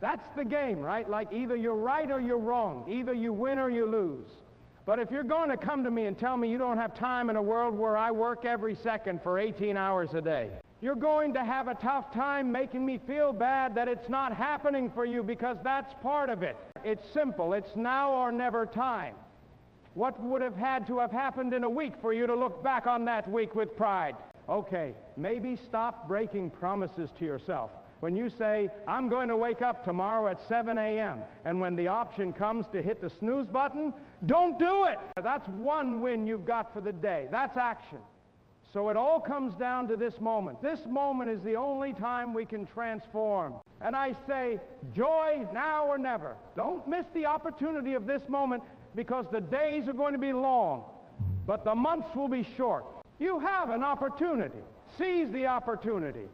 That's the game, right? Like either you're right or you're wrong. Either you win or you lose. But if you're going to come to me and tell me you don't have time in a world where I work every second for 18 hours a day, you're going to have a tough time making me feel bad that it's not happening for you, because that's part of it. It's simple. It's now or never time. What would have had to have happened in a week for you to look back on that week with pride? Okay, maybe stop breaking promises to yourself. When you say, I'm going to wake up tomorrow at 7 a.m., and when the option comes to hit the snooze button, don't do it. That's one win you've got for the day. That's action. So it all comes down to this moment. This moment is the only time we can transform. And I say, joy now or never. Don't miss the opportunity of this moment, because the days are going to be long, but the months will be short. You have an opportunity. Seize the opportunity.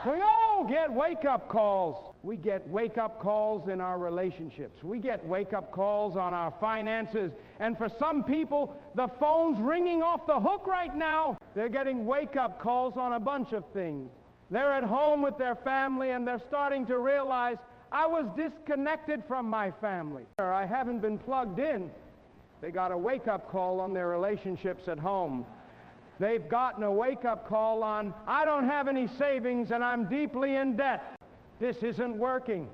We all get wake-up calls. We get wake-up calls in our relationships. We get wake-up calls on our finances. And for some people, the phone's ringing off the hook right now. They're getting wake-up calls on a bunch of things. They're at home with their family, and they're starting to realize, I was disconnected from my family. Or I haven't been plugged in. They got a wake-up call on their relationships at home. They've gotten a wake-up call on, I don't have any savings and I'm deeply in debt. This isn't working.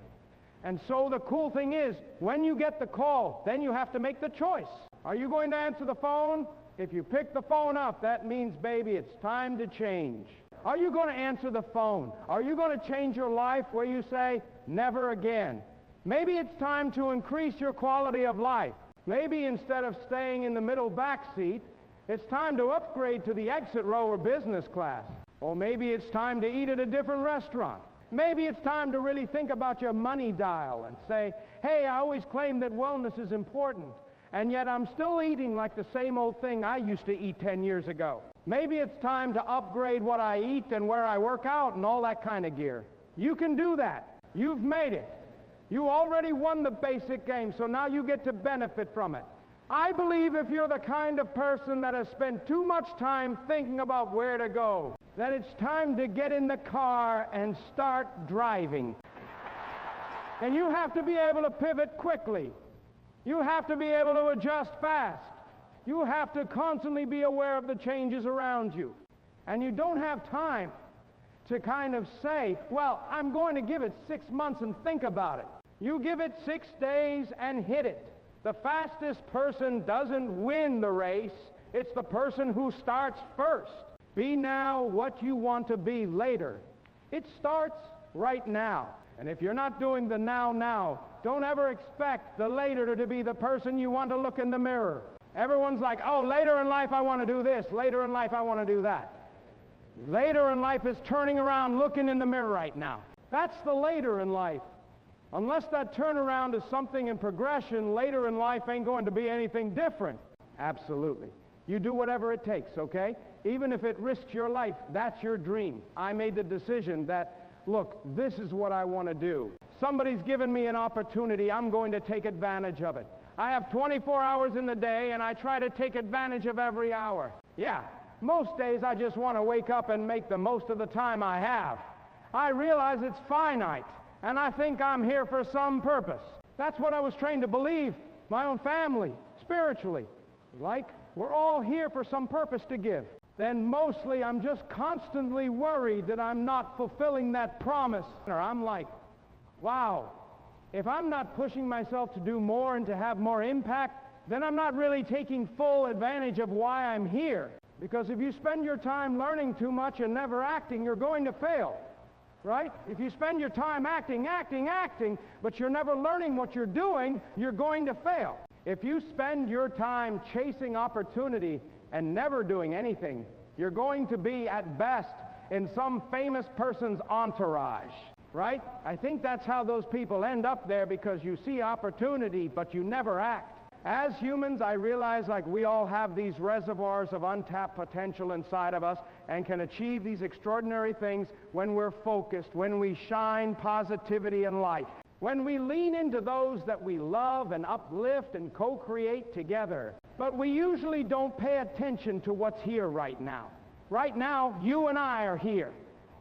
And so the cool thing is, when you get the call, then you have to make the choice. Are you going to answer the phone? If you pick the phone up, that means, baby, it's time to change. Are you going to answer the phone? Are you going to change your life where you say, never again? Maybe it's time to increase your quality of life. Maybe instead of staying in the middle back seat, it's time to upgrade to the exit row or business class. Or maybe it's time to eat at a different restaurant. Maybe it's time to really think about your money dial and say, hey, I always claimed that wellness is important, and yet I'm still eating like the same old thing I used to eat 10 years ago. Maybe it's time to upgrade what I eat and where I work out and all that kind of gear. You can do that. You've made it. You already won the basic game, so now you get to benefit from it. I believe if you're the kind of person that has spent too much time thinking about where to go, that it's time to get in the car and start driving. And you have to be able to pivot quickly. You have to be able to adjust fast. You have to constantly be aware of the changes around you. And you don't have time to kind of say, well, I'm going to give it 6 months and think about it. You give it 6 days and hit it. The fastest person doesn't win the race. It's the person who starts first. Be now what you want to be later. It starts right now. And if you're not doing the now, don't ever expect the later to be the person you want to look in the mirror. Everyone's like, oh, later in life I want to do this. Later in life I want to do that. Later in life is turning around, looking in the mirror right now. That's the later in life. Unless that turnaround is something in progression, later in life ain't going to be anything different. Absolutely. You do whatever it takes, okay? Even if it risks your life, that's your dream. I made the decision that, look, this is what I want to do. Somebody's given me an opportunity. I'm going to take advantage of it. I have 24 hours in the day, and I try to take advantage of every hour. Yeah, most days I just want to wake up and make the most of the time I have. I realize it's finite. And I think I'm here for some purpose. That's what I was trained to believe. My own family, spiritually. Like, we're all here for some purpose to give. Then mostly I'm just constantly worried that I'm not fulfilling that promise. Or I'm like, wow, if I'm not pushing myself to do more and to have more impact, then I'm not really taking full advantage of why I'm here. Because if you spend your time learning too much and never acting, you're going to fail. Right? If you spend your time acting, but you're never learning what you're doing, you're going to fail. If you spend your time chasing opportunity and never doing anything, you're going to be, at best, in some famous person's entourage. Right? I think that's how those people end up there, because you see opportunity, but you never act. As humans, I realize like we all have these reservoirs of untapped potential inside of us and can achieve these extraordinary things when we're focused, when we shine positivity and light, when we lean into those that we love and uplift and co-create together. But we usually don't pay attention to what's here right now. Right now, you and I are here.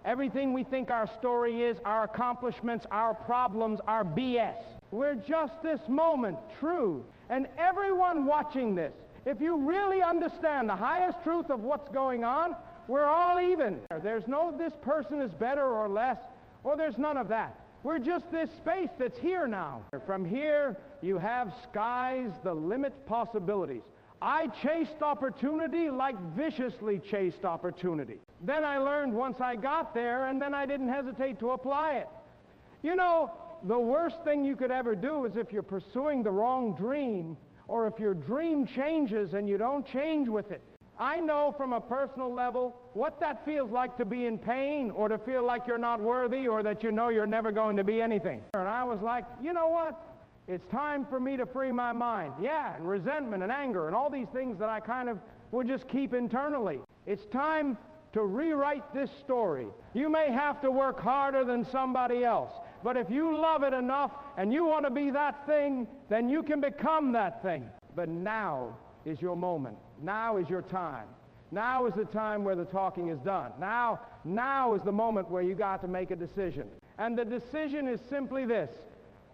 Everything we think our story is, our accomplishments, our problems, are BS. We're just this moment, true. And everyone watching this, if you really understand the highest truth of what's going on, we're all even. There's no this person is better or less, or there's none of that. We're just this space that's here now. From here, you have sky's the limit possibilities. I chased opportunity like viciously chased opportunity. Then I learned once I got there, and then I didn't hesitate to apply it. You know, the worst thing you could ever do is if you're pursuing the wrong dream, or if your dream changes and you don't change with it. I know from a personal level what that feels like to be in pain, or to feel like you're not worthy, or that you know you're never going to be anything. And I was like, you know what? It's time for me to free my mind. Yeah, and resentment and anger and all these things that I kind of would just keep internally. It's time to rewrite this story. You may have to work harder than somebody else, but if you love it enough and you want to be that thing, then you can become that thing. But now is your moment. Now is your time. Now is the time where the talking is done. Now is the moment where you got to make a decision. And the decision is simply this.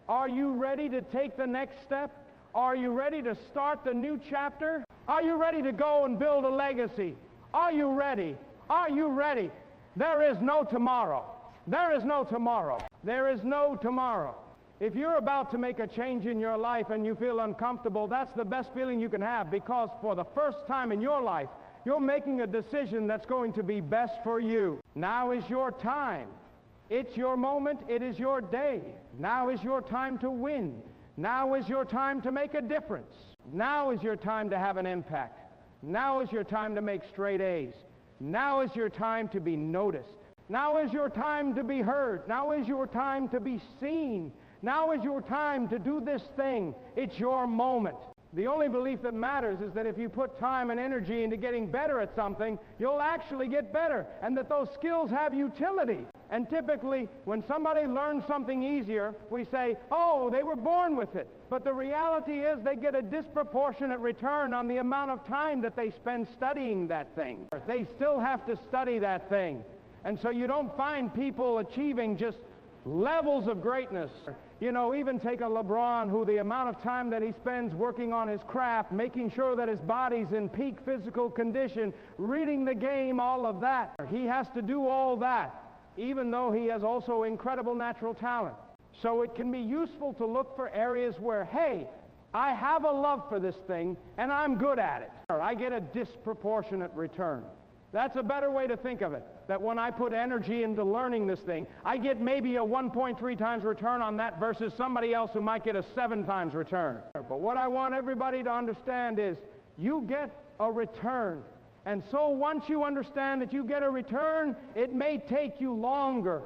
Are you ready to take the next step? Are you ready to start the new chapter? Are you ready to go and build a legacy? Are you ready? Are you ready? There is no tomorrow. There is no tomorrow. There is no tomorrow. If you're about to make a change in your life and you feel uncomfortable, that's the best feeling you can have, because for the first time in your life, you're making a decision that's going to be best for you. Now is your time. It's your moment. It is your day. Now is your time to win. Now is your time to make a difference. Now is your time to have an impact. Now is your time to make straight A's. Now is your time to be noticed. Now is your time to be heard. Now is your time to be seen. Now is your time to do this thing. It's your moment. The only belief that matters is that if you put time and energy into getting better at something, you'll actually get better, and that those skills have utility. And typically, when somebody learns something easier, we say, oh, they were born with it. But the reality is they get a disproportionate return on the amount of time that they spend studying that thing. They still have to study that thing. And so you don't find people achieving just levels of greatness. You know, even take a LeBron, who the amount of time that he spends working on his craft, making sure that his body's in peak physical condition, reading the game, all of that. He has to do all that, even though he has also incredible natural talent. So it can be useful to look for areas where, hey, I have a love for this thing and I'm good at it. I get a disproportionate return. That's a better way to think of it, that when I put energy into learning this thing, I get maybe a 1.3 times return on that versus somebody else who might get a 7 times return. But what I want everybody to understand is you get a return. And so once you understand that you get a return, it may take you longer